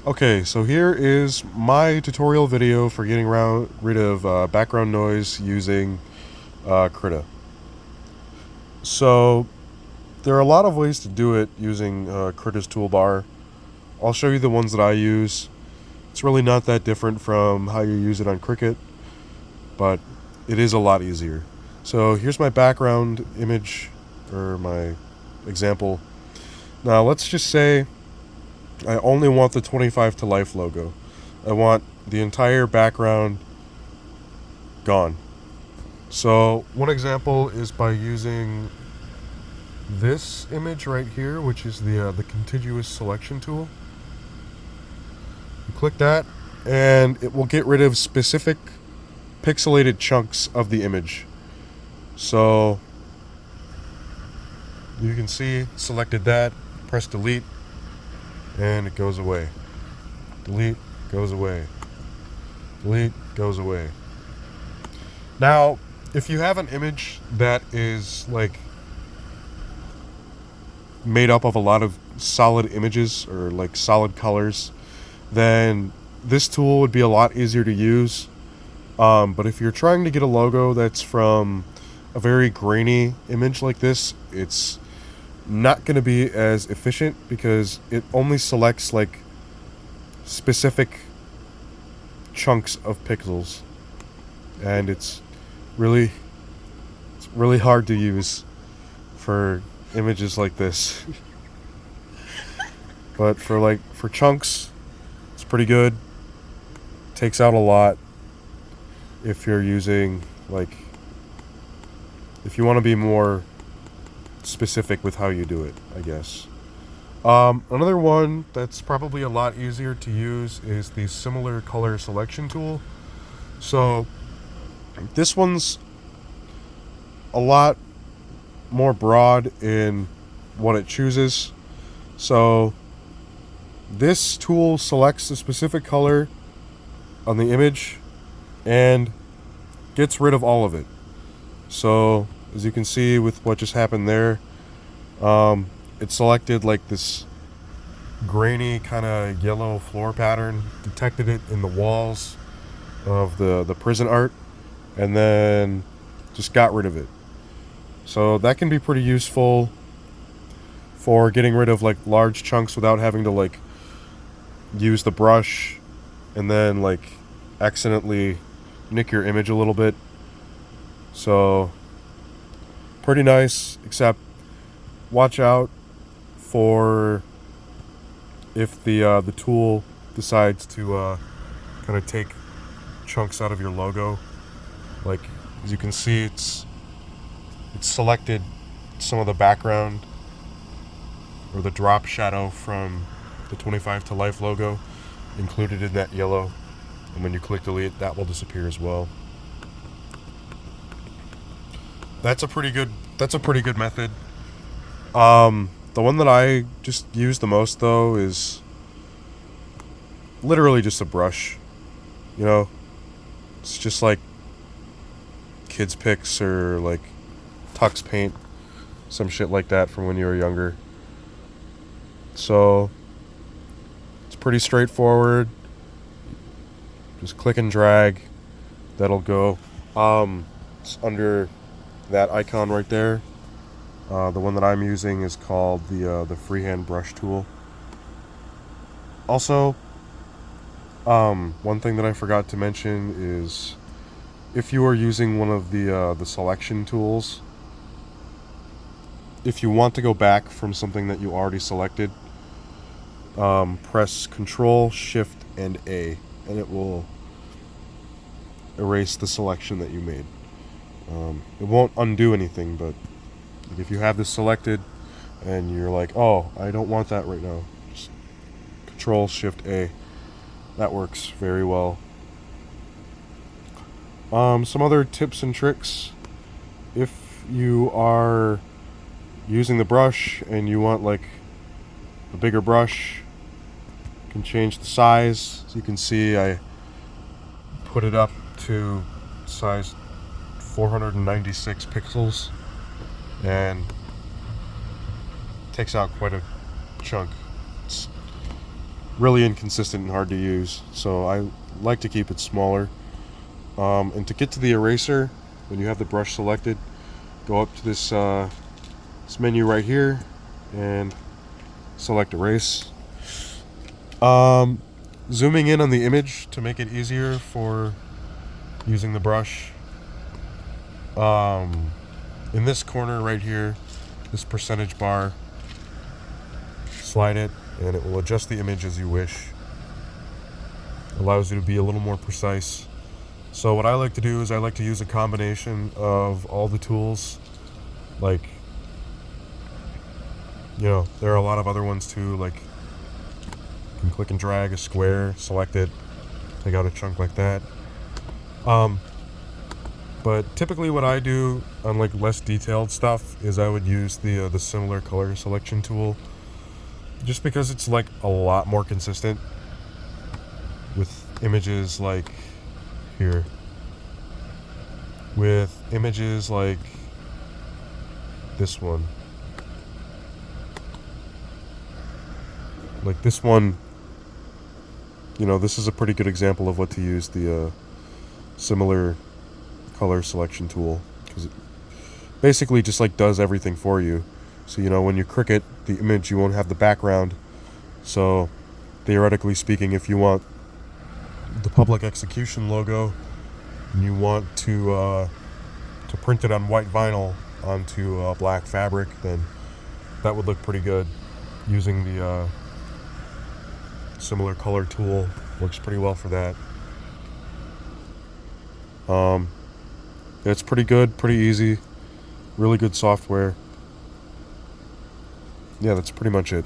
Okay, so here is my tutorial video for getting rid of background noise using Krita. So there are a lot of ways to do it using Krita's toolbar. I'll show you the ones that I use. It's really not that different from how you use it on Cricut, but it is a lot easier. So here's my background image, or my example. Now let's just say I only want the 25 to life logo. I want the entire background gone. So one example is by using this image right here, which is the Contiguous selection tool. You click that, and it will get rid of specific pixelated chunks of the image. So you can see, selected that, press delete, and it goes away. Delete, goes away. Delete, goes away. Now, if you have an image that is like made up of a lot of solid images or like solid colors, then this tool would be a lot easier to use. But if you're trying to get a logo that's from a very grainy image like this, it's not going to be as efficient because it only selects like specific chunks of pixels, and it's really hard to use for images like this. But for chunks, it's pretty good. Takes out a lot if you're using if you want to be more specific with how you do it, I guess. Another one that's probably a lot easier to use is the similar color selection tool. So this one's a lot more broad in what it chooses. So this tool selects a specific color on the image and gets rid of all of it. So as you can see with what just happened there, it selected like this grainy kind of yellow floor pattern, detected it in the walls of the prison art, and then just got rid of it. So that can be pretty useful for getting rid of like large chunks without having to like use the brush and then like accidentally nick your image a little bit. So pretty nice, except watch out for if the tool decides to kind of take chunks out of your logo. Like as you can see, it's selected some of the background or the drop shadow from the 25 to life logo included in that yellow, and when you click delete, that will disappear as well. That's a pretty good method. The one that I just use the most though is literally just a brush. You know, it's just like kids picks or like tux paint, some shit like that from when you were younger. So it's pretty straightforward. Just click and drag, that'll go. It's under that icon right there. The one that I'm using is called the freehand brush tool. Also, one thing that I forgot to mention is if you are using one of the selection tools, if you want to go back from something that you already selected, press Control, Shift, and A, and it will erase the selection that you made. It won't undo anything, but if you have this selected and you're like, oh, I don't want that right now, just Control, Shift, A. That works very well. Some other tips and tricks. If you are using the brush and you want like a bigger brush, you can change the size. As you can see, I put it up to size 496 pixels and takes out quite a chunk. It's really inconsistent and hard to use. So I like to keep it smaller. And to get to the eraser, when you have the brush selected, go up to this menu right here and select erase. Zooming in on the image to make it easier for using the brush. In this corner right here, this percentage bar, slide it and it will adjust the image as you wish. Allows you to be a little more precise. So what I like to do is I like to use a combination of all the tools. Like, there are a lot of other ones too, like you can click and drag a square, select it, take out a chunk like that. But typically what I do on like less detailed stuff is I would use the similar color selection tool, just because it's like a lot more consistent with images like here. With images like this one. Like this one, this is a pretty good example of what to use the similar color selection tool, because it basically just like does everything for you. So when you click it, the image, you won't have the background. So theoretically speaking, if you want the public execution logo and you want to print it on white vinyl onto black fabric, then that would look pretty good using the similar color tool. Works pretty well for that. It's pretty good, pretty easy, really good software. Yeah, that's pretty much it.